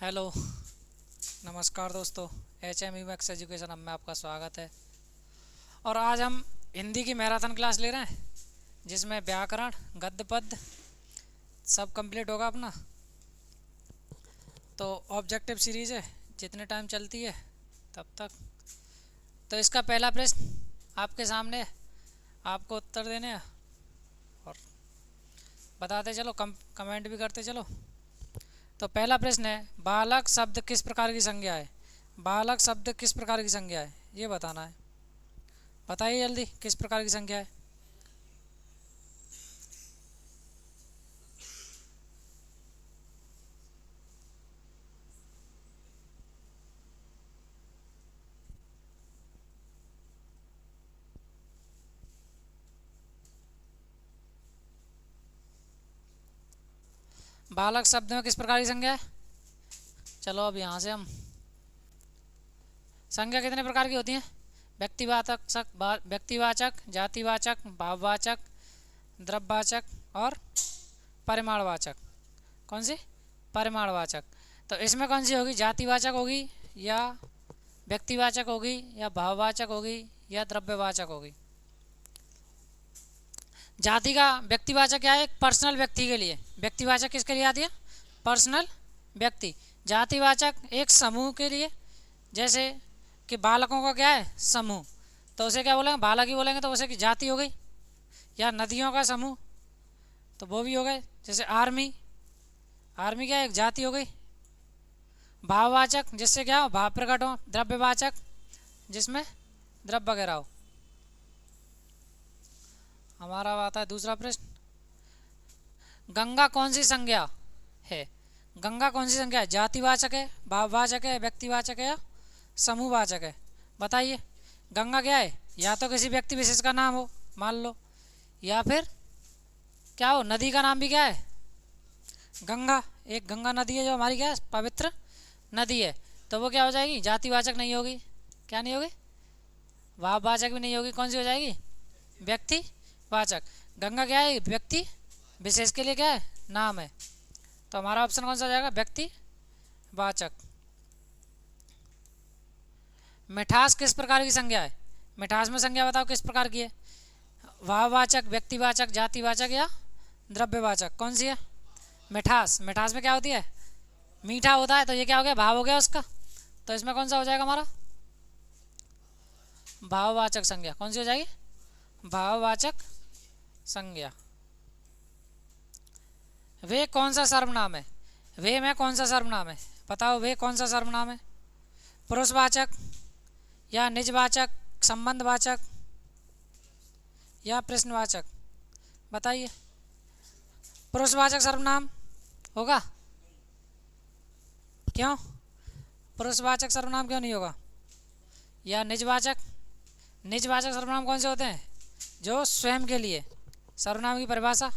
Hello, नमस्कार दोस्तों। HME max education में आपका स्वागत है। और आज हम हिंदी की मैराथन क्लास ले रहे हैं जिसमें व्याकरण, गद्य, पद्य सब कंप्लीट होगा अपना। तो ऑब्जेक्टिव सीरीज़ है, जितने टाइम चलती है तब तक। तो इसका पहला प्रश्न आपके सामने है, आपको उत्तर देने हैं और बताते चलो, कमेंट भी करते चलो। तो पहला प्रश्न है, बालक शब्द किस प्रकार की संज्ञा है? बालक शब्द किस प्रकार की संज्ञा है, ये बताना है। बताइए जल्दी, किस प्रकार की संज्ञा है? बालक शब्द में किस प्रकार की संज्ञा है? चलो अब यहाँ से हम संज्ञा कितने प्रकार की होती हैं? व्यक्तिवाचक, जातिवाचक, भाववाचक, द्रव्यवाचक और परिमाणवाचक। कौन सी? परिमाणवाचक। तो इसमें कौन सी होगी? जातिवाचक होगी या व्यक्तिवाचक होगी या भाववाचक होगी या द्रव्यवाचक होगी? जाति का व्यक्तिवाचक क्या है? एक पर्सनल व्यक्ति के लिए। व्यक्तिवाचक किसके लिए आती है? पर्सनल व्यक्ति। जातिवाचक एक समूह के लिए, जैसे कि बालकों का क्या है? समूह। तो उसे क्या बोलेंगे? बालक ही बोलेंगे, तो उसे की जाति हो गई। या नदियों का समूह, तो वो भी हो गए। जैसे आर्मी, आर्मी क्या है? एक जाति हो गई। भाववाचक, जिससे क्या हो? भाव प्रकट हो। द्रव्यवाचक, जिसमें द्रव्य वगैरह हो। हमारा आता है दूसरा प्रश्न, गंगा कौन सी संज्ञा है? गंगा कौन सी संज्ञा है? जातिवाचक है, भाववाचक है, व्यक्तिवाचक है या समूहवाचक है? बताइए। गंगा क्या है? या तो किसी व्यक्ति विशेष का नाम हो, मान लो, या फिर क्या हो? नदी का नाम भी क्या है? गंगा। एक गंगा नदी है जो हमारी क्या है? पवित्र नदी है। तो वो क्या हो जाएगी? जातिवाचक नहीं होगी। क्या नहीं होगी? भाववाचक भी नहीं होगी। कौन सी हो जाएगी? व्यक्तिवाचक। गंगा क्या है? व्यक्ति विशेष के लिए क्या है? नाम है। तो हमारा ऑप्शन कौन सा हो जाएगा? व्यक्तिवाचक। मिठास किस प्रकार की संज्ञा है? मिठास में संज्ञा बताओ किस प्रकार की है? भाववाचक, व्यक्तिवाचक, जातिवाचक या द्रव्यवाचक? कौन सी है? मिठास। मिठास में क्या होती है? मीठा होता है। तो ये क्या हो गया? भाव हो गया उसका। तो इसमें कौन सा हो जाएगा हमारा? भाववाचक संज्ञा। कौन सी हो जाएगी? भाववाचक संज्ञा। वे कौन सा सर्वनाम है? वे में कौन सा सर्वनाम है? बताओ, वे कौन सा सर्वनाम है? पुरुषवाचक या निजवाचक, संबंधवाचक या प्रश्नवाचक? बताइए। पुरुषवाचक सर्वनाम होगा। क्यों? पुरुषवाचक सर्वनाम क्यों नहीं होगा? या निजवाचक? निजवाचक सर्वनाम कौन से होते हैं? जो स्वयं के लिए। सर्वनाम की परिभाषा,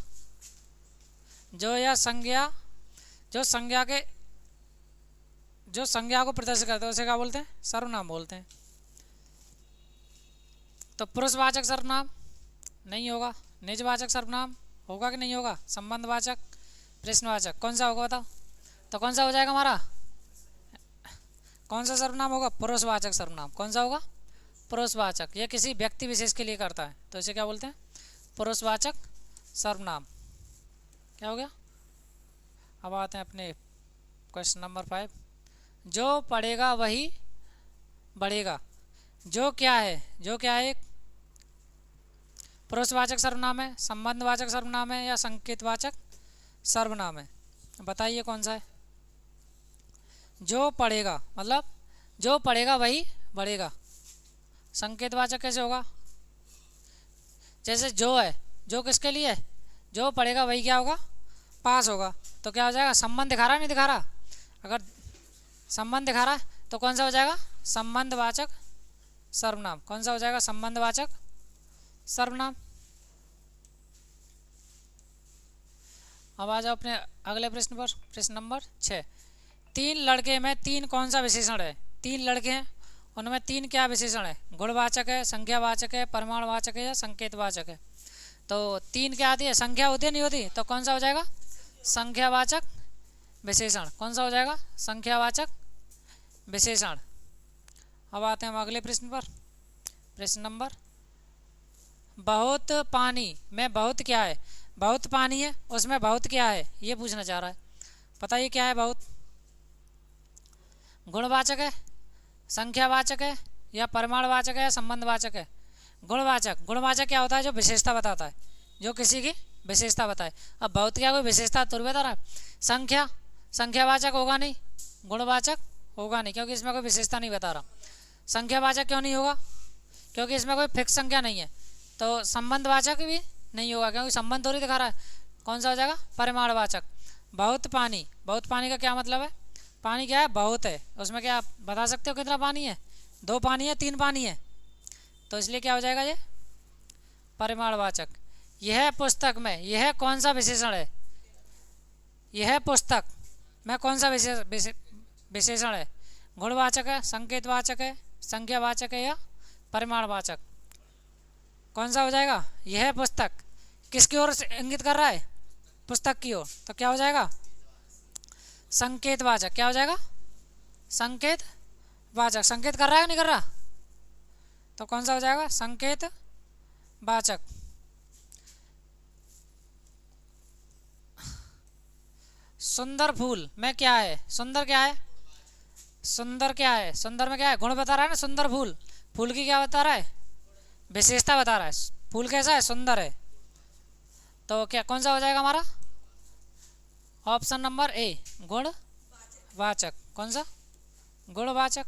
जो या संज्ञा, जो संज्ञा के, जो संज्ञा को प्रदर्शित करते हैं उसे क्या बोलते हैं? सर्वनाम बोलते हैं। तो पुरुषवाचक सर्वनाम नहीं होगा। निजवाचक सर्वनाम होगा कि नहीं होगा? संबंधवाचक, प्रश्नवाचक, कौन सा होगा बताओ? तो कौन सा हो जाएगा हमारा? कौन सा सर्वनाम होगा? पुरुषवाचक सर्वनाम। कौन सा होगा? पुरुषवाचक। ये किसी व्यक्ति विशेष के लिए करता है, तो इसे क्या बोलते हैं? पुरुषवाचक सर्वनाम। क्या हो गया? अब आते हैं अपने क्वेश्चन नंबर 5। जो पढ़ेगा वही बढ़ेगा, जो क्या है? जो क्या है? एक पुरुषवाचक सर्वनाम है, संबंधवाचक सर्वनाम है या संकेतवाचक सर्वनाम है? बताइए कौन सा है? जो पढ़ेगा मतलब जो पढ़ेगा वही बढ़ेगा। संकेतवाचक कैसे होगा? जैसे जो है, जो किसके लिए है? जो पढ़ेगा वही क्या होगा? पास होगा। तो क्या हो जाएगा? संबंध दिखा रहा है, नहीं दिखा रहा? अगर संबंध दिखा रहा है तो कौन सा हो जाएगा? संबंधवाचक सर्वनाम। कौन सा हो जाएगा? संबंधवाचक सर्वनाम। अब आ जाओ अपने अगले प्रश्न पर। प्रश्न नंबर 6। तीन लड़के में तीन कौन सा विशेषण है? तीन लड़के हैं, उनमें तीन क्या विशेषण है? गुणवाचक है, संख्यावाचक है, परिमाणवाचक है या संकेतवाचक है? तो तीन क्या आती है? संख्या होती है, नहीं होती? तो कौन सा हो जाएगा? संख्यावाचक विशेषण। कौन सा हो जाएगा? संख्यावाचक विशेषण। अब आते हैं हम अगले प्रश्न पर। प्रश्न नंबर, बहुत पानी में बहुत क्या है? बहुत पानी है, उसमें बहुत क्या है, ये पूछना चाह रहा है। बताइए क्या है बहुत? गुणवाचक है, संख्यावाचक है, या परिमाणवाचक है, या संबंधवाचक है? गुणवाचक। गुणवाचक क्या होता है? जो विशेषता बताता है, जो किसी की विशेषता बताए। अब बहुत क्या कोई विशेषता तो बता रहा है। संख्या, संख्यावाचक होगा नहीं, गुणवाचक होगा नहीं, क्योंकि इसमें कोई विशेषता नहीं बता रहा। संख्यावाचक क्यों नहीं होगा? क्योंकि इसमें कोई फिक्स संख्या नहीं है। तो संबंधवाचक भी नहीं होगा, क्योंकि संबंध थोड़ी दिखा रहा है। कौन सा हो जाएगा? परिमाणवाचक। बहुत पानी, बहुत पानी का क्या मतलब है? पानी क्या है? बहुत है। उसमें क्या आप बता सकते हो कितना पानी है? 2 पानी है, 3 पानी है? तो इसलिए क्या हो जाएगा ये? परिमाणवाचक। यह पुस्तक में, यह कौन सा विशेषण है? यह पुस्तक में कौन सा विशेषण है? गुणवाचक है, संकेतवाचक है, संख्यावाचक है, या परिमाणवाचक? कौन सा हो जाएगा? यह पुस्तक किसकी ओर इंगित कर रहा है? पुस्तक की ओर। तो क्या हो जाएगा? संकेतवाचक। क्या हो जाएगा? संकेतवाचक। संकेत कर रहा है नहीं कर रहा? तो कौन सा हो जाएगा? संकेतवाचक। सुंदर फूल में क्या है? सुंदर क्या है? सुंदर क्या है? सुंदर में क्या है? गुण बता रहा है ना। सुंदर फूल, फूल की क्या बता रहा है? विशेषता बता रहा है। फूल कैसा है? सुंदर है। तो क्या कौन सा हो जाएगा हमारा? ऑप्शन नंबर ए, गुणवाचक। कौन सा? गुणवाचक।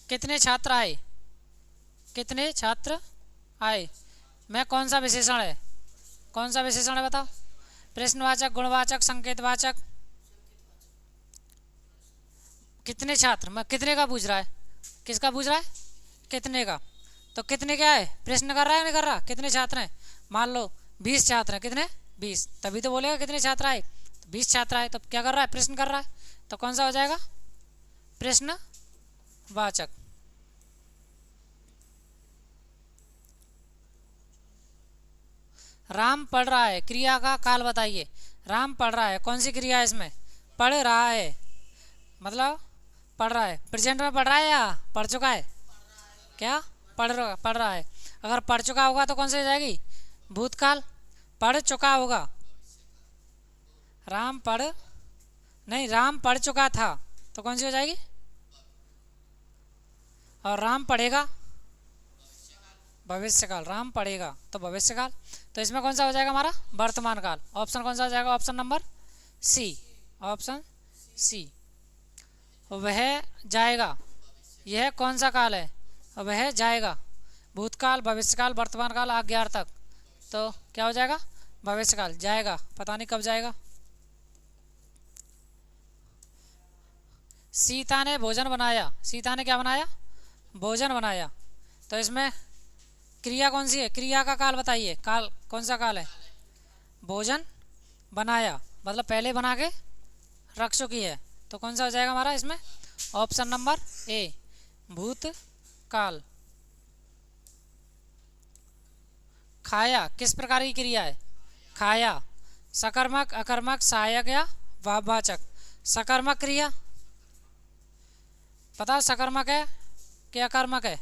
कितने छात्र आए? कितने छात्र आए में कौन सा विशेषण है? कौन सा विशेषण है बताओ? प्रश्नवाचक, गुणवाचक, संकेतवाचक। कितने छात्र, मैं कितने का पूछ रहा है? किसका पूछ रहा है? कितने का। तो कितने क्या है? प्रश्न कर रहा है नहीं कर रहा? कितने छात्र हैं? मान लो 20 छात्र हैं। कितने? 20। तभी तो बोलेगा कितने छात्र आए। 20 छात्र आए। तो क्या कर रहा है? प्रश्न कर रहा है। तो कौन सा हो जाएगा? प्रश्नवाचक। राम पढ़ रहा है, क्रिया का काल बताइए। राम पढ़ रहा है, कौन सी क्रिया है इसमें? पढ़ रहा है, मतलब पढ़ रहा है। प्रेजेंट में पढ़ रहा है या पढ़ चुका है? क्या? पढ़ रहा है। अगर पढ़ चुका होगा तो कौन सी हो जाएगी? भूतकाल। पढ़ चुका होगा। राम पढ़, नहीं, राम पढ़ चुका था, तो कौन सी हो जाएगी? और राम पढ़ेगा, भविष्यकाल। राम पढ़ेगा तो भविष्यकाल। तो इसमें कौन सा हो जाएगा हमारा? वर्तमान काल। ऑप्शन कौन सा हो जाएगा? Option number C. Option C. वह जाएगा, यह कौन सा काल है? वह जाएगा। भूतकाल, भविष्यकाल, वर्तमान काल, आज्ञार्थक। तो क्या हो जाएगा? भविष्यकाल। जाएगा, पता नहीं कब जाएगा। सीता ने भोजन बनाया। सीता ने क्या बनाया? भोजन बनाया। तो इसमें क्रिया कौन सी है? क्रिया का काल बताइए। काल कौन सा काल है? भोजन बनाया, मतलब पहले बना के रख चुकी है। तो कौन सा हो जाएगा हमारा इसमें? ऑप्शन नंबर ए, भूतकाल। खाया किस प्रकार की क्रिया है? खाया सकर्मक, अकर्मक, सहायक या भाववाचक? सकर्मक क्रिया बताओ, सकर्मक है कि अकर्मक है?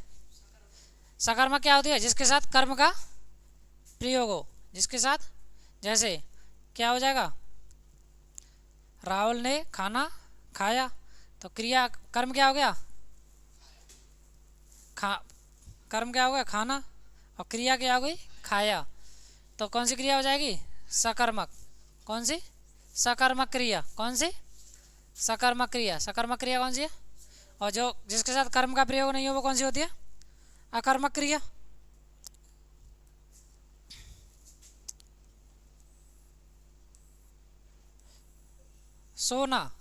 सकर्मक क्या होती है? जिसके साथ कर्म का प्रयोग हो, जिसके साथ, जैसे क्या हो जाएगा? राहुल ने खाना खाया। तो क्रिया, कर्म क्या हो गया? कर्म क्या हो गया? खाना। और क्रिया क्या हो गई? खाया। तो कौन सी क्रिया हो जाएगी? सकर्मक। कौन सी? सकर्मक क्रिया। कौन सी? सकर्मक क्रिया। सकर्मक क्रिया कौन सी है? और जो जिसके साथ कर्म का प्रयोग नहीं हो वो कौन सी होती है? अकर्मक क्रिया। सोना,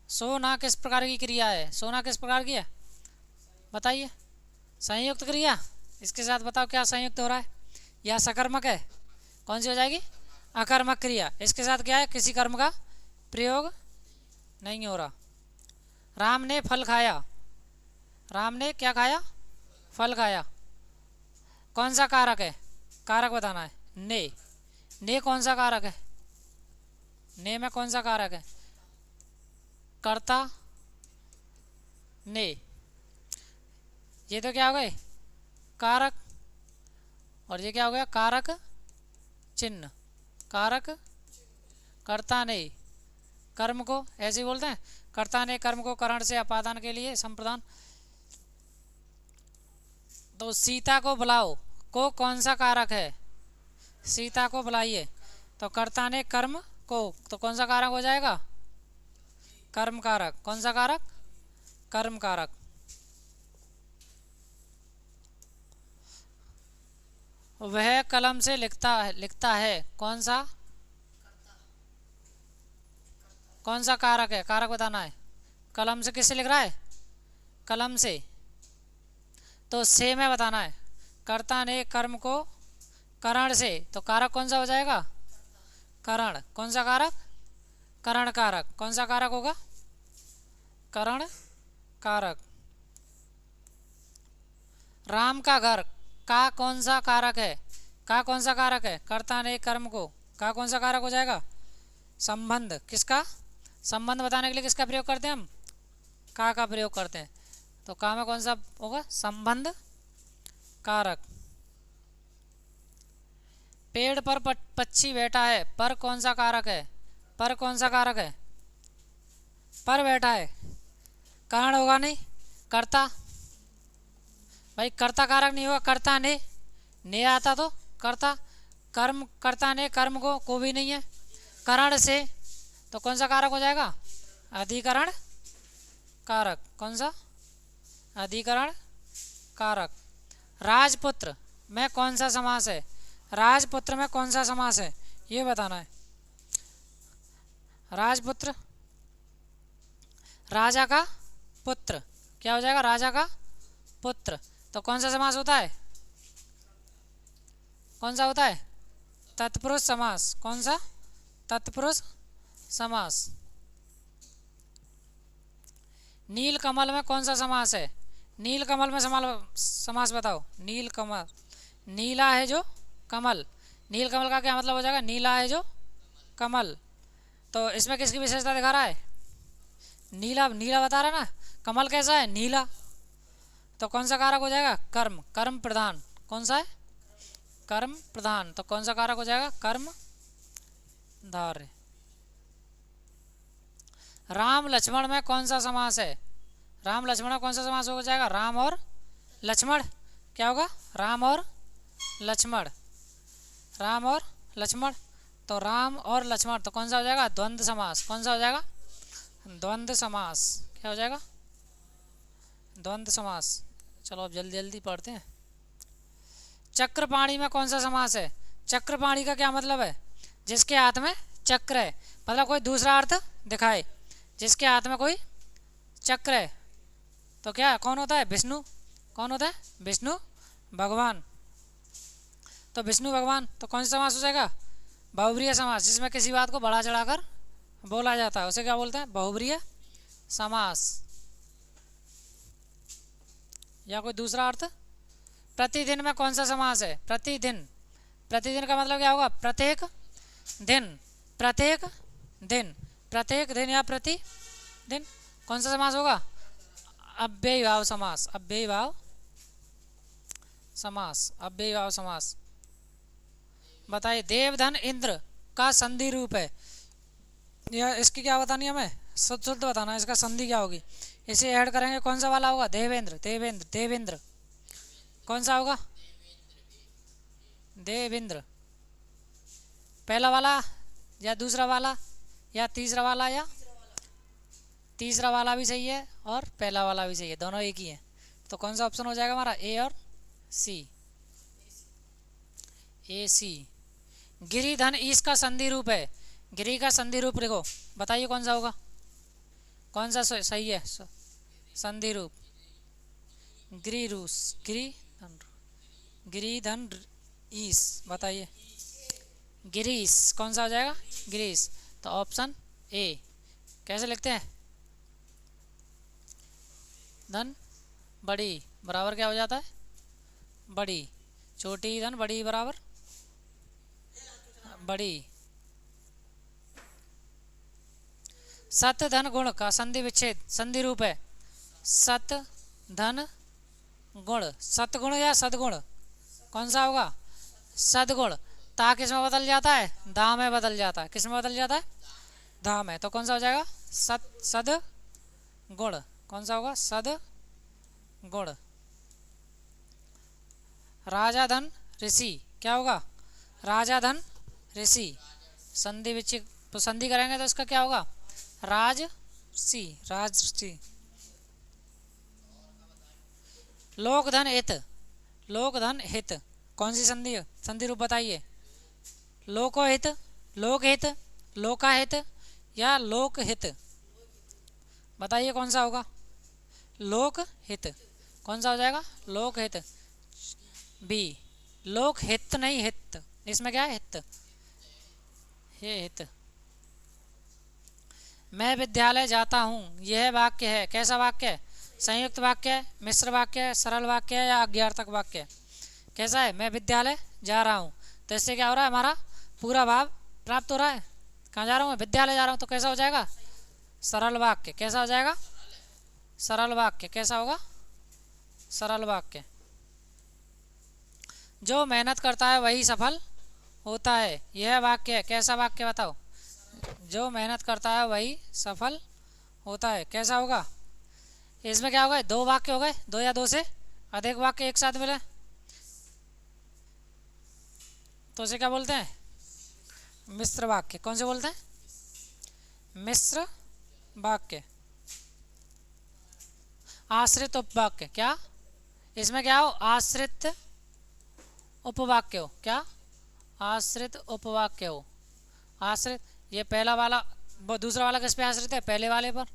सोना किस प्रकार की क्रिया है? सोना किस प्रकार की है बताइए? संयुक्त क्रिया। इसके साथ बताओ क्या संयुक्त हो रहा है? या सकर्मक है? कौन सी हो जाएगी? अकर्मक क्रिया। इसके साथ क्या है? किसी कर्म का प्रयोग नहीं हो रहा। राम ने फल खाया। राम ने क्या खाया? फल खाया। कौन सा कारक है? कारक बताना है। ने कौन सा कारक है? ने में कौन सा कारक है? कर्ता ने। ये तो क्या हो गए? कारक। और ये क्या हो गया? कारक चिन्ह। कारक कर्ता ने कर्म को, ऐसे ही बोलते हैं, कर्ता ने कर्म को करण से अपादान के लिए संप्रदान। तो सीता को बुलाओ को कौन सा कारक है? सीता को बुलाइए। तो कर्ता ने कर्म को, तो कौन सा कारक हो जाएगा? कर्म कारक। कौन सा कारक? कर्म कारक। वह कलम से लिखता है कौन सा? कौन सा कारक है? कारक बताना है। कलम से किससे लिख रहा है? कलम से। तो से में बताना है। कर्ता ने कर्म को करण से, तो कारक कौन सा हो जाएगा? करण। कौन सा कारक? करण कारक। कौन सा कारक होगा? करण कारक। राम का घर का कौन सा कारक है? का कौन सा कारक है? कर्ता ने कर्म को, का कौन सा कारक हो जाएगा? संबंध। किसका? संबंध बताने के लिए किसका प्रयोग करते हैं हम? का प्रयोग करते हैं। तो का में कौन सा होगा? संबंध कारक। पेड़ पर पक्षी बैठा है, पर कौन सा कारक है? पर कौन सा कारक है? पर बैठा है, कारण होगा नहीं, कर्ता। भाई कर्ता कारक नहीं होगा, कर्ता ने आता तो कर्ता। कर्म, कर्ता ने कर्म को भी नहीं है। करण से, तो कौन सा कारक हो जाएगा? अधिकरण कारक। कौन सा? अधिकरण कारक। राजपुत्र में कौन सा समास है? राजपुत्र में कौन सा समास है, ये बताना है। राजपुत्र, राजा का पुत्र, क्या हो जाएगा? राजा का पुत्र। तो कौन सा समास होता है? कौन सा होता है? तत्पुरुष समास। कौन सा? तत्पुरुष समास। नील कमल में कौन सा समास है? नील कमल में समास बताओ। नील कमल, नीला है जो कमल, नील कमल का क्या मतलब हो जाएगा? नीला है जो कमल। तो इसमें किसकी विशेषता दिखा रहा है? नीला, नीला बता रहा है ना। कमल कैसा है? नीला। तो कौन सा कारक हो जाएगा? कर्म। कर्म प्रधान। कौन सा है? कर्म प्रधान। तो कौन सा कारक हो जाएगा? कर्म धार्य। राम लक्ष्मण में कौन सा समास है? राम लक्ष्मण में कौन सा समास हो जाएगा? राम और लक्ष्मण। क्या होगा? राम और लक्ष्मण। राम और लक्ष्मण। तो राम और लक्ष्मण, तो कौन सा हो जाएगा? द्वंद्व समास। कौन सा हो जाएगा? द्वंद्व समास। क्या हो जाएगा? द्वंद्व समास। चलो अब जल्दी जल्दी पढ़ते हैं। चक्रपाणी में कौन सा समास है? चक्रपाणी का क्या मतलब है? जिसके हाथ में चक्र है, मतलब कोई दूसरा अर्थ दिखाए। जिसके हाथ में कोई चक्र है, तो क्या कौन होता है? विष्णु। कौन होता है? विष्णु भगवान। तो विष्णु भगवान, तो कौन सा समास हो जाएगा? बहुब्रीय समास। जिसमें किसी बात को बढ़ा चढ़ाकर बोला जाता है, उसे क्या बोलते हैं? बहुब्रीय समास। या कोई दूसरा अर्थ। प्रतिदिन में कौन सा समास है? प्रतिदिन। प्रतिदिन का मतलब क्या होगा? प्रत्येक दिन। प्रत्येक दिन। प्रत्येक दिन या प्रति दिन। कौन सा समास होगा? अव्ययी भाव समास। अव्ययी भाव समास। अव्ययी भाव समास। बताइए, देवधन इंद्र का संधि रूप है, या इसकी क्या बतानी है हमें? शुद्ध शुद्ध बताना है, इसका संधि क्या होगी। इसे ऐड करेंगे, कौन सा वाला होगा? देवेंद्र। देवेंद्र, देवेंद्र। कौन सा होगा? देवेंद्र। पहला वाला या दूसरा वाला या तीसरा वाला? या तीसरा वाला भी सही है और पहला वाला भी सही है, दोनों एक ही है। तो कौन सा ऑप्शन हो जाएगा हमारा? ए और सी। ए सी। गिरिधन ईश का संधि रूप है। गिरी का संधि रूप लिखो, बताइए कौन सा होगा? कौन सा सही है संधि रूप? गिरिरूस। गिरिधन ईश, बताइए। गिरीश। कौन सा हो जाएगा? गिरीश। तो ऑप्शन ए। कैसे लिखते हैं? धन बड़ी बराबर क्या हो जाता है? बड़ी। छोटी धन बड़ी बराबर बड़ी। सत धन गुण का संधि विच्छेद संधि रूप है सत धन गुण। सतगुण या सदगुण, कौन सा होगा? सदगुण। ता किस में बदल जाता है? दा में बदल जाता है। किस में बदल जाता है? धा में। तो कौन सा हो जाएगा? सद गुण। कौन सा होगा? सद गुण। राजा धन ऋषि, क्या होगा? राजा धन ऋषि। संधि विच्छेद, तो संधि करेंगे तो इसका क्या होगा? राजसी, राजसी। लोक धन हित, लोक धन हित, कौन सी संधि है? संधि रूप बताइए। लोकोहित, लोकहित, लोकाहित या लोकहित, बताइए कौन सा होगा? लोकहित। कौन सा हो जाएगा? लोकहित। बी। लोकहित नहीं हित, इसमें क्या है? हित, ये हित। मैं विद्यालय जाता हूँ, यह वाक्य है, कैसा वाक्य है? संयुक्त वाक्य है, मिश्र वाक्य है, सरल वाक्य है या अज्ञार्थक वाक्य है? कैसा है? मैं विद्यालय जा रहा हूँ, तो इससे क्या हो रहा है? हमारा पूरा भाव प्राप्त हो रहा है। कहाँ जा रहा हूँ? विद्यालय जा रहा हूँ, तो कैसा हो जाएगा? सरल वाक्य। कैसा हो जाएगा? सरल वाक्य। कैसा होगा? सरल वाक्य। जो मेहनत करता है वही सफल होता है, यह वाक्य है, कैसा वाक्य बताओ? जो मेहनत करता है वही सफल होता है, कैसा होगा? इसमें क्या होगा? दो वाक्य हो गए, दो या दो से अधिक वाक्य एक साथ मिले तो उसे क्या बोलते हैं? मिश्र वाक्य। कौन से बोलते हैं? मिश्र वाक्य। आश्रित उपवाक्य, क्या इसमें क्या हो? आश्रित उपवाक्य हो, क्या? आश्रित उपवाक्य हो। आश्रित, ये पहला वाला, वो दूसरा वाला किस पे आश्रित है? पहले वाले पर।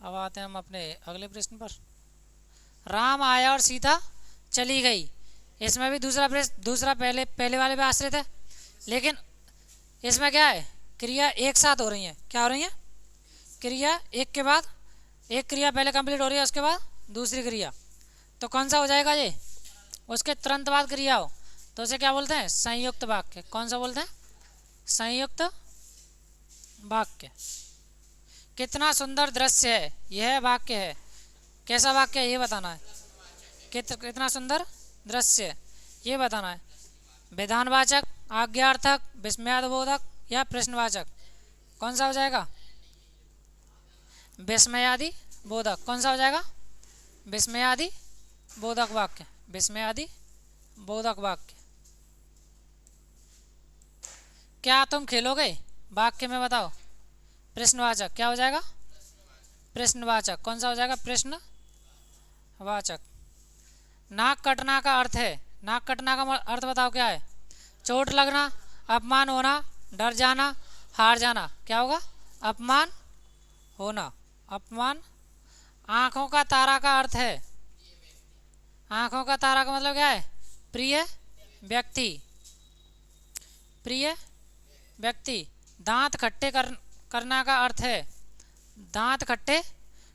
अब आते हैं हम अपने अगले प्रश्न पर। राम आया और सीता चली गई, इसमें भी दूसरा प्रश्न, दूसरा पहले वाले पे आश्रित है, लेकिन इसमें क्या है? क्रिया एक साथ हो रही है। क्या हो रही है? क्रिया एक के बाद एक क्रिया पहले कंप्लीट हो रही है, उसके बाद दूसरी क्रिया। तो कौन सा हो जाएगा ये? उसके तुरंत बाद क्रिया हो तो उसे क्या बोलते हैं? संयुक्त वाक्य। कौन सा बोलते हैं? संयुक्त वाक्य। कितना सुंदर दृश्य है, यह वाक्य है, कैसा वाक्य है? ये बताना है। कितना सुंदर दृश्य, ये बताना है। विधानवाचक, आज्ञार्थक, विस्मयादिबोधक या प्रश्नवाचक, कौन सा हो जाएगा? विस्मयादि बोधक। कौन सा हो जाएगा? विस्मयादि बोधक वाक्य। विस्मयादि बोधक वाक्य। क्या तुम खेलोगे, वाक्य में बताओ। प्रश्नवाचक, क्या हो जाएगा? प्रश्नवाचक। कौन सा हो जाएगा? प्रश्नवाचक। नाक कटना का अर्थ है, नाक कटना का अर्थ बताओ क्या है? चोट लगना, अपमान होना, डर जाना, हार जाना। क्या होगा? अपमान होना, अपमान। आंखों का तारा का अर्थ है, आंखों का तारा का मतलब क्या है? प्रिय व्यक्ति, प्रिय व्यक्ति। दांत खट्टे करना का अर्थ है, दांत खट्टे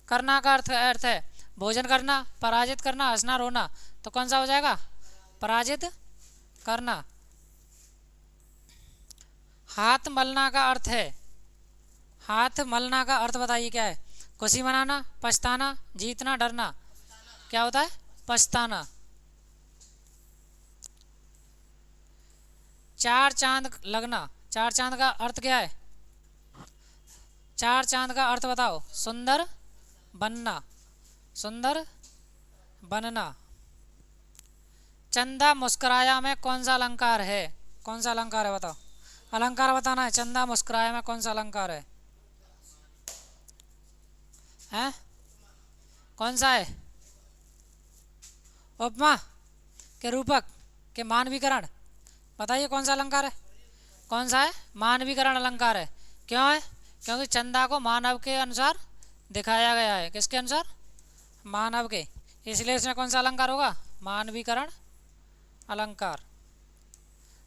करना का अर्थ है भोजन करना, पराजित करना, हंसना, रोना। तो कौन सा हो जाएगा? पराजित करना। हाथ मलना का अर्थ है, हाथ मलना का अर्थ बताइए क्या है? खुशी मनाना, पछताना, जीतना, डरना। क्या होता है? पछताना। चार चांद लगना, चार चांद का अर्थ क्या है? चार चांद का अर्थ बताओ। सुंदर बनना, सुंदर बनना। चंदा मुस्कुराया में कौन सा अलंकार है? कौन सा अलंकार है बताओ? अलंकार बताना है। चंदा मुस्कुराया में कौन सा अलंकार है? हैं? कौन सा है? उपमा के रूपक के मानवीकरण। बताइए कौन सा अलंकार है? कौन सा है? मानवीकरण अलंकार है। क्यों है? क्योंकि चंदा को मानव के अनुसार दिखाया गया है। किसके अनुसार? मानव के, इसलिए इसमें कौन सा अलंकार होगा? मानवीकरण अलंकार।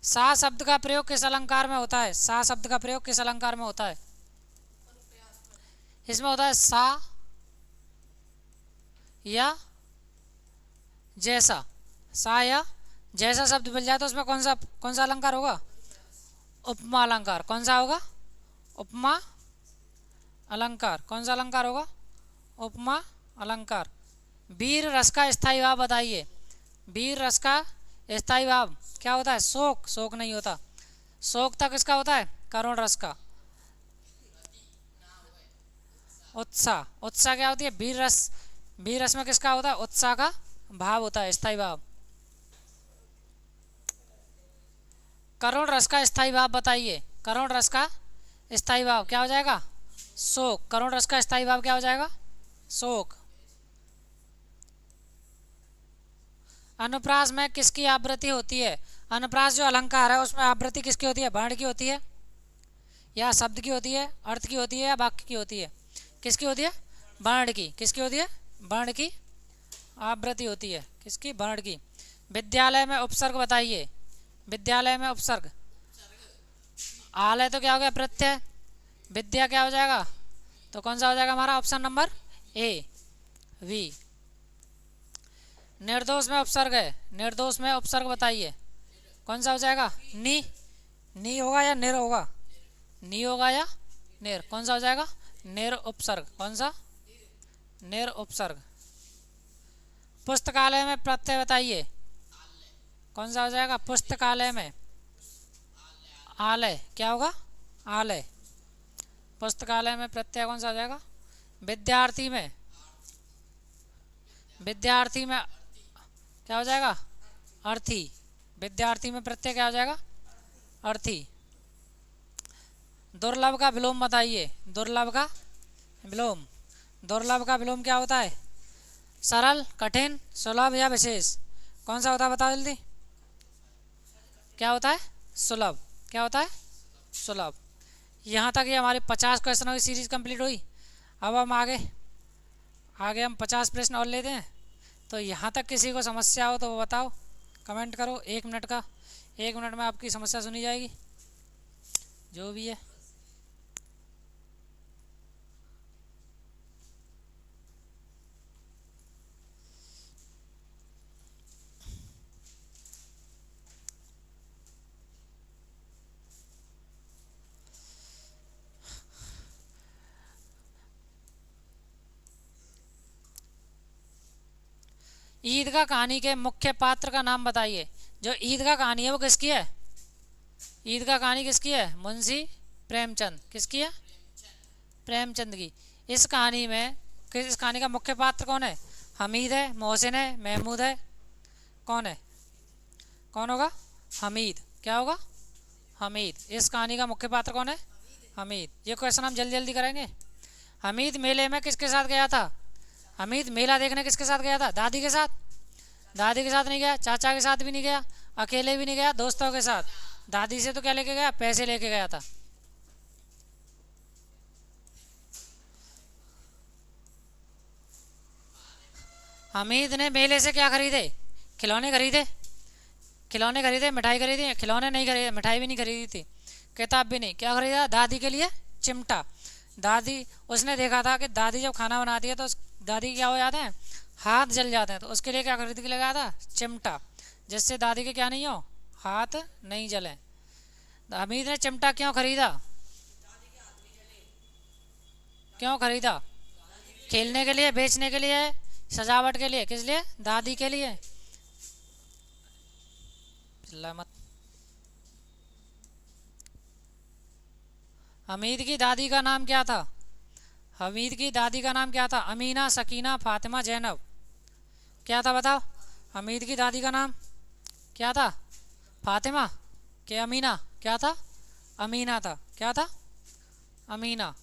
सा शब्द का प्रयोग किस अलंकार में होता है? सा शब्द का प्रयोग किस अलंकार में होता है? इसमें होता है सा या जैसा। सा या जैसा शब्द मिल जाए तो उसमें कौन सा अलंकार होगा? उपमा अलंकार कौन सा होगा? उपमा अलंकार कौन सा अलंकार होगा? उपमा अलंकार। वीर रस का स्थायी भाव बताइए। वीर रस का स्थायी भाव क्या होता है? शोक। शोक नहीं होता। शोक तक किसका होता है? करुण रस का। उत्साह। उत्साह क्या होती है? वीर रस। वीर रस में किसका होता है? उत्साह का भाव होता है, स्थायी भाव। करुण रस का स्थायी भाव बताइए। करुण रस का स्थायी भाव क्या हो जाएगा? शोक। करुण रस का स्थायी भाव क्या हो जाएगा? शोक। अनुप्रास में किसकी आवृत्ति होती है? अनुप्रास जो अलंकार है उसमें आवृत्ति किसकी होती है? वर्ण की होती है या शब्द की होती है, अर्थ की होती है या वाक्य की होती है? किसकी होती है? वर्ण की। किसकी होती है? वर्ण की आवृत्ति होती है। किसकी? वर्ण की। विद्यालय में उपसर्ग बताइए। विद्यालय में उपसर्ग। आलय तो क्या हो गया? प्रत्यय। विद्या क्या हो जाएगा? तो कौन सा हो जाएगा हमारा? Option number A, B. निर्दोष में उपसर्ग है। निर्दोष में उपसर्ग बताइए। कौन सा हो जाएगा? नी। नी होगा या निर होगा? नी होगा या निर? कौन सा हो जाएगा? निर उपसर्ग। कौन सा? निर उपसर्ग। पुस्तकालय में प्रत्यय बताइए। कौन सा हो जाएगा? पुस्तकालय में आलय क्या होगा? आलय। पुस्तकालय में प्रत्यय कौन सा हो जाएगा? विद्यार्थी में। विद्यार्थी में क्या हो जाएगा? अर्थी। विद्यार्थी में प्रत्यय क्या हो जाएगा? अर्थी। दुर्लभ का विलोम बताइए। दुर्लभ का विलोम। दुर्लभ का विलोम क्या होता है? सरल, कठिन, सुलभ या विशेष? कौन सा होता है बताओ जल्दी। क्या होता है? सुलभ। क्या होता है? सुलभ। यहाँ तक ये हमारी 50 क्वेश्चनों की सीरीज कंप्लीट हुई। अब हम आगे हम 50 प्रश्न और लेते हैं। तो यहाँ तक किसी को समस्या हो तो वो बताओ, कमेंट करो। 1 मिनट का, 1 मिनट में आपकी समस्या सुनी जाएगी जो भी है। ईदगाह कहानी के मुख्य पात्र का नाम बताइए। जो ईदगाह कहानी है वो किसकी है? ईदगाह कहानी किसकी है? मुंशी प्रेमचंद। किसकी है? प्रेमचंद की। इस कहानी में इस कहानी का मुख्य पात्र कौन है? हमीद है, मोहसिन है, महमूद है? कौन है? कौन होगा? हमीद। क्या होगा? हमीद। इस कहानी का मुख्य पात्र कौन है? हमीद। ये क्वेश्चन हम जल्दी जल्दी करेंगे। हमीद मेले में किसके साथ गया था? हमीद मेला देखने किसके साथ गया था? दादी के साथ? दादी के साथ नहीं गया, चाचा के साथ भी नहीं गया, अकेले भी नहीं गया, दोस्तों के साथ। दादी से तो क्या लेके गया? पैसे लेके गया था। हमीद ने मेले से क्या खरीदे? खिलौने खरीदे। खिलौने खरीदे, मिठाई खरीदी। खिलौने नहीं खरीदे, मिठाई भी नहीं खरीदी थी, किताब भी नहीं। क्या खरीदा? दादी के लिए चिमटा। दादी, उसने देखा था कि दादी जब खाना बनाती है तो दादी क्या हो जाते हैं? हाथ जल जाते हैं। तो उसके लिए क्या खरीद के लगाया था? चिमटा, जिससे दादी के क्या नहीं हो? हाथ नहीं जले। हमीद ने चिमटा क्यों खरीदा? क्यों खरीदा? खेलने के लिए, बेचने के लिए, सजावट के लिए? किस लिए? दादी के लिए। चिल्ला मत। हमीद की दादी का नाम क्या था? हमीद की दादी का नाम क्या था? अमीना, सकीना, फातिमा, जैनब? क्या था बताओ? हमीद की दादी का नाम क्या था? फातिमा के अमीना? क्या था? अमीना था। क्या था? अमीना।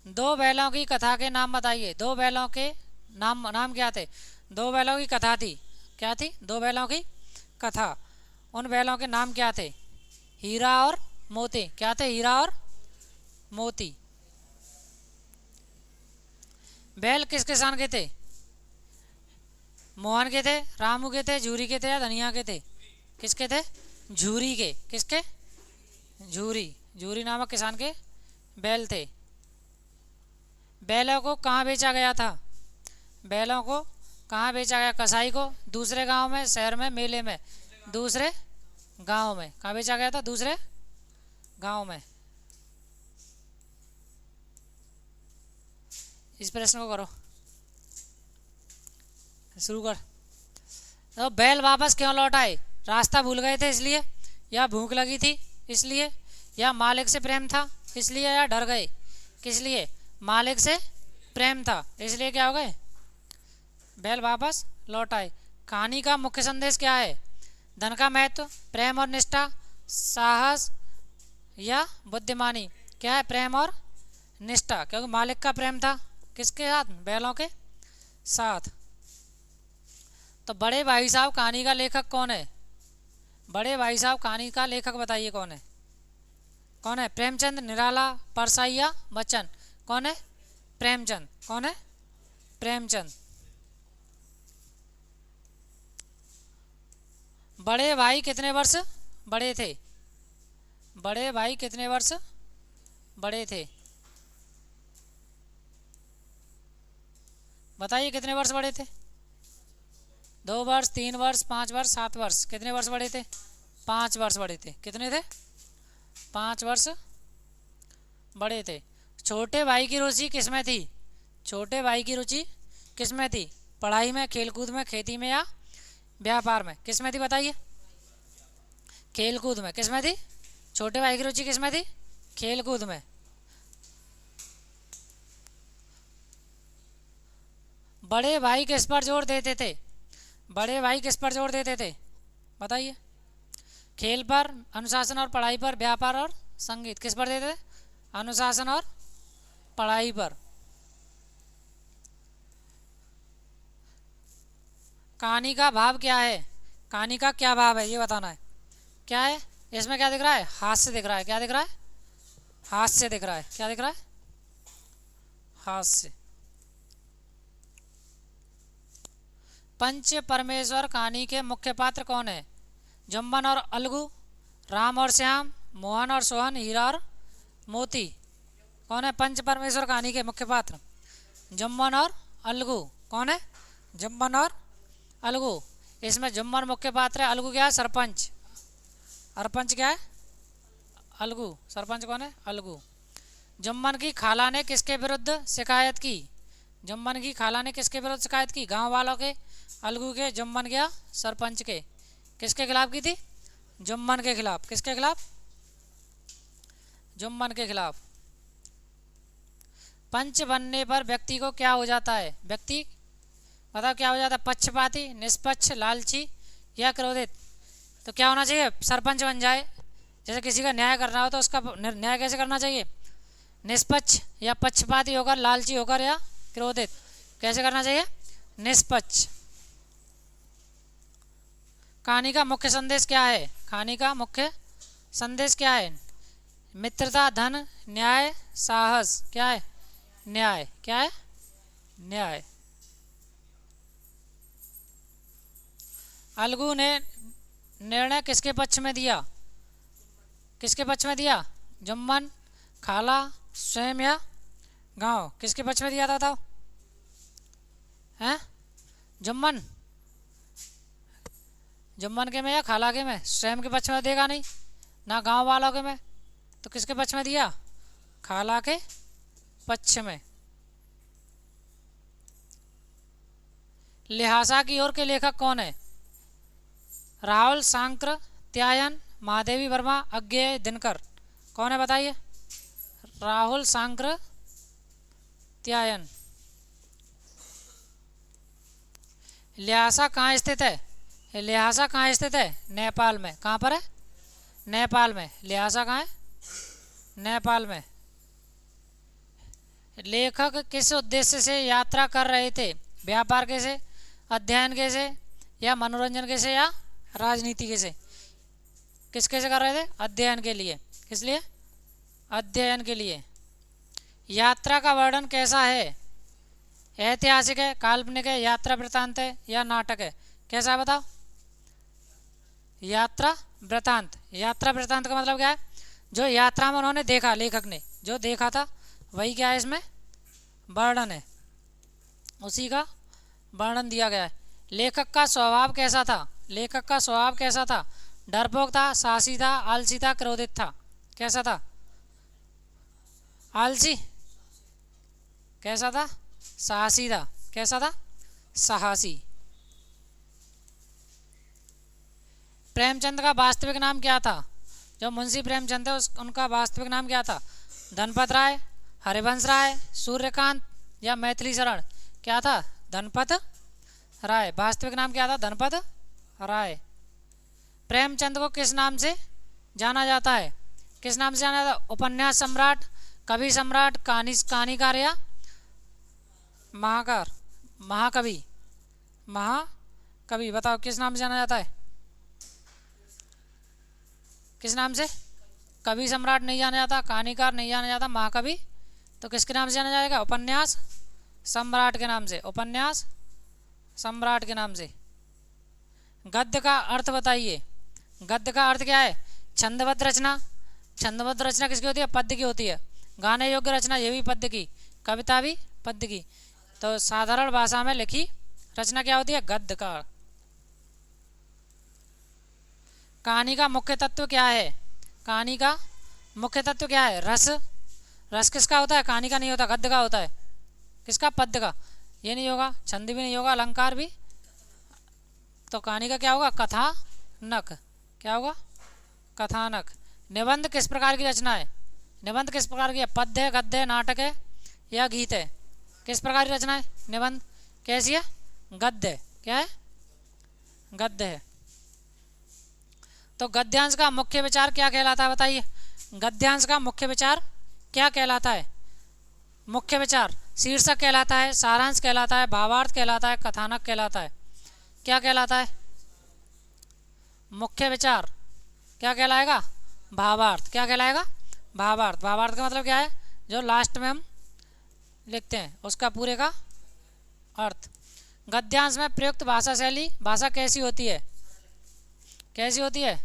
दो बैलों की कथा के नाम बताइए। दो बैलों के नाम क्या थे? दो बैलों की कथा थी। क्या थी? दो बैलों की कथा। उन बैलों के नाम क्या थे? हीरा और मोती। क्या थे? हीरा और मोती। बैल किस किसान के थे? मोहन के थे, रामू के थे, झूरी के थे या धनिया के थे? किसके थे? झूरी के। किसके? झूरी। झूरी नामक किसान के बैल थे। बैलों को कहाँ बेचा गया था? बैलों को कहाँ बेचा गया कसाई को? दूसरे गांव में, शहर में, मेले में? दूसरे गांव में। कहाँ बेचा गया था? दूसरे गांव में। इस प्रश्न को करो, शुरू कर। तो बैल वापस क्यों लौट आए? रास्ता भूल गए थे इसलिए, या भूख लगी थी इसलिए, या मालिक से प्रेम था इसलिए, या डर गए? किस लिए? मालिक से प्रेम था इसलिए क्या हो गए? बैल वापस लौट आए। कहानी का मुख्य संदेश क्या है? धन का महत्व, प्रेम और निष्ठा, साहस या बुद्धिमानी? क्या है? प्रेम और निष्ठा, क्योंकि मालिक का प्रेम था किसके साथ? बैलों के साथ। तो बड़े भाई साहब कहानी का लेखक कौन है? बड़े भाई साहब कहानी का लेखक बताइए कौन है? कौन है? प्रेमचंद, निराला, परसाई या बच्चन? कौन है? प्रेमचंद। कौन है? प्रेमचंद। बड़े भाई कितने वर्ष बड़े थे? बड़े भाई कितने वर्ष बड़े थे? बताइए कितने वर्ष बड़े थे? 2 वर्ष, 3 वर्ष, 5 वर्ष, 7 वर्ष? कितने वर्ष बड़े थे? 5 वर्ष बड़े थे। कितने थे? 5 वर्ष बड़े थे। छोटे भाई की रुचि किसमें थी? छोटे भाई की रुचि किसमें थी? पढ़ाई में, खेलकूद में, खेती में या व्यापार में? किसमें थी बताइए? खेलकूद में। किसमें थी? छोटे भाई की रुचि किसमें थी? खेलकूद में। बड़े भाई किस पर जोर देते थे? बड़े भाई किस पर जोर देते थे बताइए? खेल पर, अनुशासन और पढ़ाई पर, व्यापार और संगीत? किस पर देते थे? अनुशासन और पढ़ाई पर। कहानी का भाव क्या है? कहानी का क्या भाव है ये बताना है। क्या है इसमें? क्या दिख रहा है? हास्य दिख रहा है। क्या दिख रहा है? हास्य दिख रहा है। क्या दिख रहा है? हास्य। पंच परमेश्वर कहानी के मुख्य पात्र कौन है? जम्बन और अलगू, राम और श्याम, मोहन और सोहन, हीरा और मोती? कौन है पंच परमेश्वर कहानी के मुख्य पात्र? जम्बन और अलगू। कौन है? जम्बन और अलगू। इसमें जम्बन मुख्य पात्र है, अलगू क्या है? सरपंच। सरपंच क्या है? अलगू। सरपंच कौन है? अलगू। जम्बन की खाला ने किसके विरुद्ध शिकायत की? जम्बन की खाला ने किसके विरुद्ध शिकायत की? गांव वालों के, अलगू के, जम्बन के या सरपंच के? किसके खिलाफ की थी? जम्बन के खिलाफ। किसके खिलाफ? जम्बन के खिलाफ। पंच बनने पर व्यक्ति को क्या हो जाता है? व्यक्ति बताओ क्या हो जाता है? पक्षपाती, निष्पक्ष, लालची या क्रोधित? तो क्या होना चाहिए? सरपंच बन जाए। जैसे किसी का न्याय करना हो तो उसका न्याय कैसे करना चाहिए? निष्पक्ष या पक्षपाती होकर, लालची होकर या क्रोधित? कैसे करना चाहिए? निष्पक्ष। कहानी का मुख्य संदेश क्या है? कहानी का मुख्य संदेश क्या है? मित्रता, धन, न्याय, साहस? क्या है? न्याय। क्या है? न्याय। अलगू ने निर्णय किसके पक्ष में दिया? किसके पक्ष में दिया? जम्बन, खाला, स्वयं या गांव? किसके पक्ष में दिया था बताओ? हैं? जम्बन। जम्बन के में या खाला के में? स्वयं के पक्ष में देगा नहीं ना, गांव वालों के में। तो किसके पक्ष में दिया? खाला के पक्ष में। लिहाजा की ओर के लेखक कौन है? राहुल सांकृत्यायन, महादेवी वर्मा, अज्ञेय दिनकर? कौन है बताइए? राहुल सांकृत्यायन। ल्हासा कहाँ स्थित है? ल्हासा कहाँ स्थित है? नेपाल में। कहाँ पर है? नेपाल में। ल्हासा कहाँ है? नेपाल में। लेखक किस उद्देश्य से यात्रा कर रहे थे? व्यापार के से, अध्ययन के से या मनोरंजन के से या राजनीति के से? किसके से कर रहे थे? अध्ययन के लिए। किस लिए? अध्ययन के लिए। यात्रा का वर्णन कैसा है? ऐतिहासिक है, काल्पनिक है, यात्रा वृतांत है या नाटक है? कैसा है बताओ? यात्रा वृतांत। यात्रा वृतांत का मतलब क्या है? जो यात्रा में उन्होंने देखा, लेखक ने जो देखा था वही क्या है इसमें? वर्णन है, उसी का वर्णन दिया गया है। लेखक का स्वभाव कैसा था? लेखक का स्वभाव कैसा था? डरपोक था, साहसी था, आलसी था, क्रोधित था? कैसा था? आलसी? कैसा था? साहसी था। कैसा था? साहसी। प्रेमचंद का वास्तविक नाम क्या था? जो मुंशी प्रेमचंद थे उनका वास्तविक नाम क्या था? धनपत राय, हरिवंश राय, सूर्यकांत या मैथिली शरण? क्या था? धनपत राय। वास्तविक नाम क्या था? धनपत राय। प्रेमचंद को किस नाम से जाना जाता है? किस नाम से जाना जाता है? उपन्यास सम्राट, कवि सम्राट, कहानीकार या महाकार? महाकवि। महाकवि। बताओ किस नाम से जाना जाता है? किस नाम से? कवि सम्राट नहीं जाना जाता, कहानीकार नहीं जाना जाता, महाकवि तो किसके नाम से जाना जाएगा? उपन्यास सम्राट के नाम से। उपन्यास सम्राट के नाम से। गद्य का अर्थ बताइए। गद्य का अर्थ क्या है? छंदबद्ध रचना। छंदबद्ध रचना किसकी होती है? पद्य की होती है। गाने योग्य रचना, ये भी पद्य की। कविता भी पद्य की। तो साधारण भाषा में लिखी रचना क्या होती है? गद्य का। कहानी का मुख्य तत्व क्या है? कहानी का मुख्य तत्व क्या है? रस। रस किसका होता है? कहानी का नहीं होता, गद्य का होता है। किसका? पद्य का। ये नहीं होगा, छंद भी नहीं होगा, अलंकार भी। तो कहानी का क्या होगा? कथानक। क्या होगा? कथानक। निबंध किस प्रकार की रचना है? निबंध किस प्रकार की है? पद्य है, गद्य है, नाटक है या गीत है? किस प्रकार की रचना है? निबंध। कैसी है? गद्य। क्या है? गद्य है। तो गद्यांश का मुख्य विचार क्या कहलाता है? बताइए। गद्यांश का मुख्य विचार क्या कहलाता है? मुख्य विचार शीर्षक कहलाता है, सारांश कहलाता है, भावार्थ कहलाता है, कथानक कहलाता है? क्या कहलाता है? मुख्य विचार क्या कहलाएगा? भावार्थ। क्या कहलाएगा? भावार्थ। भावार्थ का मतलब क्या है? जो लास्ट में हम लिखते हैं उसका पूरे का अर्थ। गद्यांश में प्रयुक्त भाषा शैली, भाषा कैसी होती है? कैसी होती है?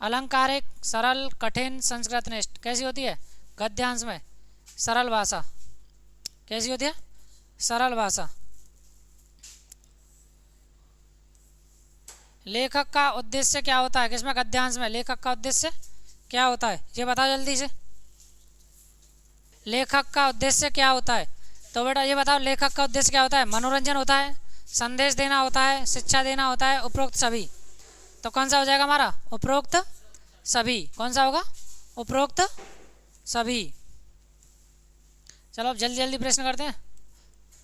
अलंकारिक, सरल, कठिन, संस्कृतनिष्ठ? कैसी होती है गद्यांश में? सरल भाषा। कैसी होती है? सरल भाषा। लेखक का उद्देश्य क्या होता है? किसमें? गद्यांश में। लेखक का उद्देश्य क्या होता है? ये बताओ जल्दी से। लेखक का उद्देश्य क्या होता है? तो बेटा ये बताओ, लेखक का उद्देश्य क्या होता है? मनोरंजन होता है, संदेश देना होता है, शिक्षा देना होता है, उपरोक्त सभी? तो कौन सा हो जाएगा हमारा? उपरोक्त सभी। कौन सा होगा? उपरोक्त सभी। चलो अब जल्दी जल्दी प्रश्न करते हैं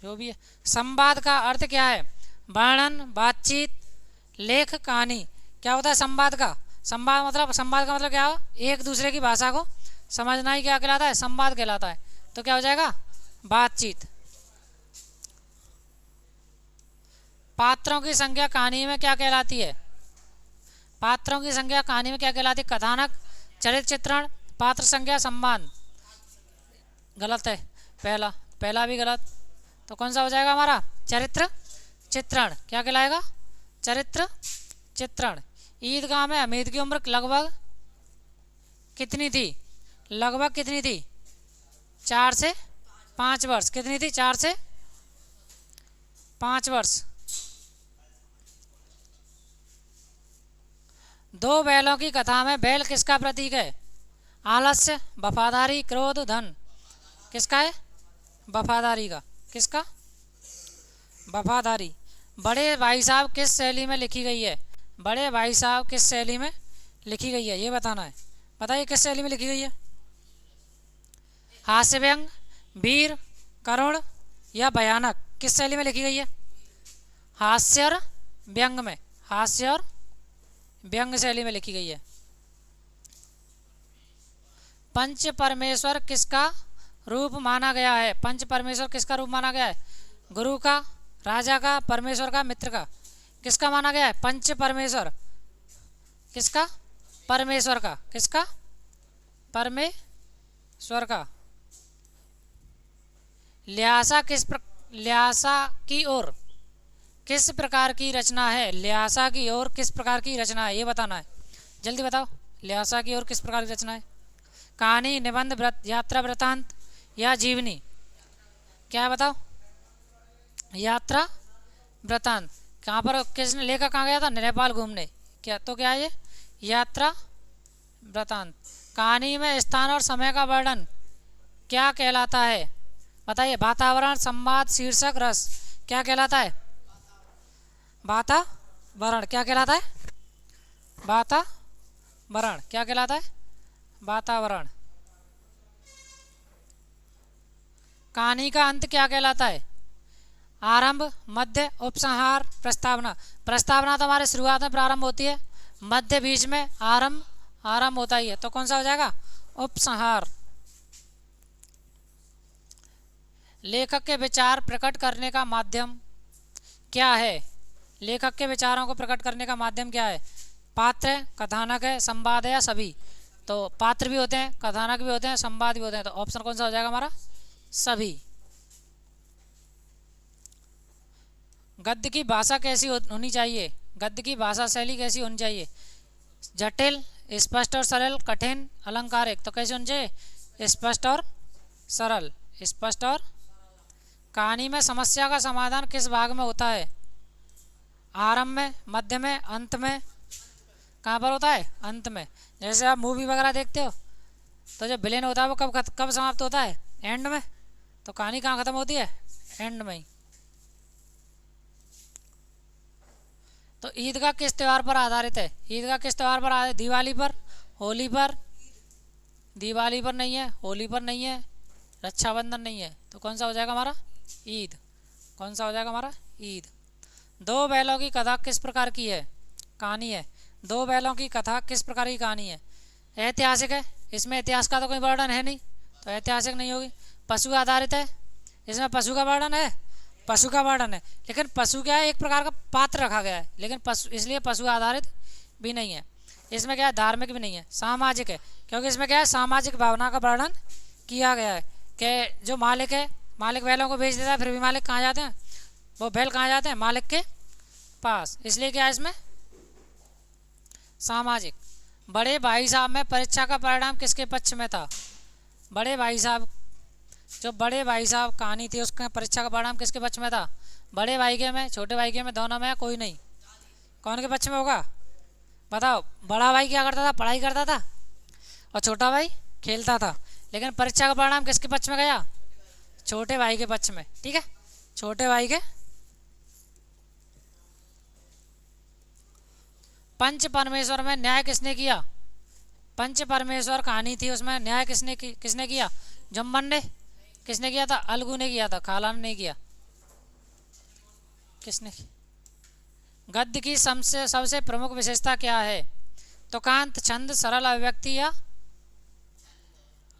जो भी है। संवाद का अर्थ क्या है? वर्णन, बातचीत, लेख, कहानी? क्या होता है संवाद का? संवाद का मतलब क्या हो? एक दूसरे की भाषा को समझना ही क्या कहलाता है? संवाद कहलाता है। तो क्या हो जाएगा? बातचीत। पात्रों की संख्या कहानी में क्या कहलाती है? पात्रों की संख्या कहानी में क्या कहलाती है? कथानक, चरित्र चित्रण, पात्र संख्या, संवाद? गलत है पहला भी गलत। तो कौन सा हो जाएगा हमारा? चरित्र चित्रण। क्या कहलाएगा? चरित्र चित्रण। ईदगाह में हमीद की उम्र लगभग कितनी थी? लगभग कितनी थी? 4 से 5 वर्ष। कितनी थी? 4 से 5 वर्ष। दो बैलों की कथा में बैल किसका प्रतीक है? आलस्य, वफादारी, क्रोध, धन? किसका है? वफादारी का। किसका? वफादारी। बड़े भाई साहब किस शैली में लिखी गई है? बड़े भाई साहब किस शैली में लिखी गई है? ये बताना है। बताइए किस शैली में लिखी गई है? हास्य व्यंग, वीर, करुण या भयानक? किस शैली में लिखी गई है? हास्य और व्यंग में। हास्य और व्यंग शैली में लिखी गई है। पंच परमेश्वर किसका रूप माना गया है? पंच परमेश्वर किसका रूप माना गया है? गुरु का, राजा का, परमेश्वर का, मित्र का? किसका माना गया है? पंच परमेश्वर। किसका? परमेश्वर का। किसका? परमेश्वर का। ल्यासा ल्यासा की ओर किस प्रकार की रचना है? ल्यासा की ओर किस प्रकार की रचना है? ये बताना है। जल्दी बताओ। ल्यासा की ओर किस प्रकार की रचना है? कहानी, निबंध, यात्रा वृतांत या जीवनी? क्या है बताओ? यात्रा वृतांत। कहाँ पर किसने लेकर कहाँ गया था? नेपाल घूमने। क्या तो क्या है ये? यात्रा वृतांत। कहानी में स्थान और समय का वर्णन क्या कहलाता है? बताइए। वातावरण, संवाद, शीर्षक, रस, क्या कहलाता है? वातावरण। क्या कहलाता है? वातावरण। क्या कहलाता है? वातावरण। कहानी का अंत क्या कहलाता है? आरंभ, मध्य, उपसंहार, प्रस्तावना। प्रस्तावना तो हमारे शुरुआत में प्रारंभ होती है, मध्य बीच में, आरंभ होता ही है, तो कौन सा हो जाएगा? उपसंहार। लेखक के विचार प्रकट करने का माध्यम क्या है? लेखक के विचारों को प्रकट करने का माध्यम क्या है? पात्र है, कथानक है, संवाद है, या सभी? तो पात्र भी होते हैं, कथानक भी होते हैं, संवाद भी होते हैं, तो ऑप्शन कौन सा हो जाएगा हमारा? सभी। गद्य की भाषा कैसी होनी चाहिए? गद्य की भाषा शैली कैसी होनी चाहिए? जटिल, स्पष्ट और सरल, कठिन, अलंकारिक। तो कैसे होनी चाहिए? स्पष्ट और सरल। स्पष्ट और। कहानी में समस्या का समाधान किस भाग में होता है? आरंभ में, मध्य में, अंत में। कहाँ पर होता है? अंत में। जैसे आप मूवी वगैरह देखते हो तो जो विलेन होता है वो कब समाप्त होता है? एंड में। तो कहानी कहाँ खत्म होती है? एंड में ही। तो ईदगाह किस त्यौहार पर आधारित है? ईदगाह किस त्यौहार पर आधारित? दिवाली पर, होली पर? दिवाली पर नहीं है, होली पर नहीं है, रक्षाबंधन नहीं है, तो कौन सा हो जाएगा हमारा? ईद। कौन सा हो जाएगा हमारा? ईद। दो बैलों की कथा किस प्रकार की है? कहानी है। दो बैलों की कथा किस प्रकार की कहानी है? ऐतिहासिक है। इसमें इतिहास का तो कोई वर्णन है नहीं, तो ऐतिहासिक नहीं होगी। पशु आधारित है। इसमें पशु का वर्णन है, पशु का वर्णन है, लेकिन पशु क्या है? एक प्रकार का पात्र रखा गया है, लेकिन पशु, इसलिए पशु आधारित भी नहीं है। इसमें क्या है? धार्मिक भी नहीं है। सामाजिक है, क्योंकि इसमें क्या है? सामाजिक भावना का वर्णन किया गया है कि जो मालिक है, मालिक बैलों को बेच देता है, फिर भी मालिक कहाँ जाते हैं? वो बैल कहाँ जाते हैं? मालिक के पास। इसलिए क्या है इसमें? सामाजिक। बड़े भाई साहब में परीक्षा का परिणाम किसके पक्ष में था? बड़े भाई साहब, जो बड़े भाई साहब कहानी थी उसका परीक्षा का परिणाम किसके पक्ष में था? बड़े भाई के में, छोटे भाई के में, दोनों में, कोई नहीं? कौन के पक्ष में होगा? बताओ। बड़ा भाई क्या करता था? पढ़ाई करता था, और छोटा भाई खेलता था, लेकिन परीक्षा का परिणाम किसके पक्ष में गया? छोटे भाई के पक्ष में। ठीक है, छोटे भाई के। पंच परमेश्वर में न्याय किसने किया? पंच परमेश्वर कहानी थी, उसमें न्याय किसने किया? जुम्मन ने। किसने किया था? अलगू ने किया था, खालान ने किया। किसने? गद्य की सबसे प्रमुख विशेषता क्या है? तुकांत, छंद, सरल अभिव्यक्ति, या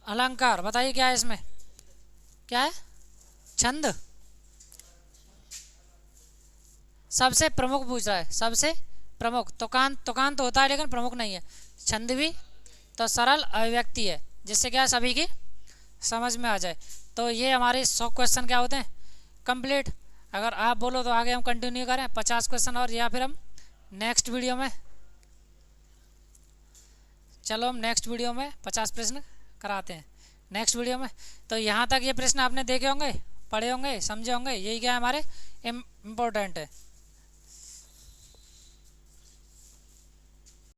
अलंकार? बताइए क्या है इसमें? क्या है? छंद। सबसे प्रमुख पूछ रहा है, सबसे प्रमुख। तुकांत होता है लेकिन प्रमुख नहीं है। छंद भी। तो सरल अभिव्यक्ति है, जिससे क्या सभी की समझ में आ जाए। तो ये हमारे 100 क्वेश्चन क्या होते हैं? कंप्लीट। अगर आप बोलो तो आगे हम कंटिन्यू करें 50 क्वेश्चन और, या फिर हम नेक्स्ट वीडियो में, चलो हम नेक्स्ट वीडियो में 50 प्रश्न कराते हैं नेक्स्ट वीडियो में। तो यहाँ तक ये प्रश्न आपने देखे होंगे, पढ़े होंगे, समझे होंगे। यही क्या है हमारे इम्पोर्टेंट है।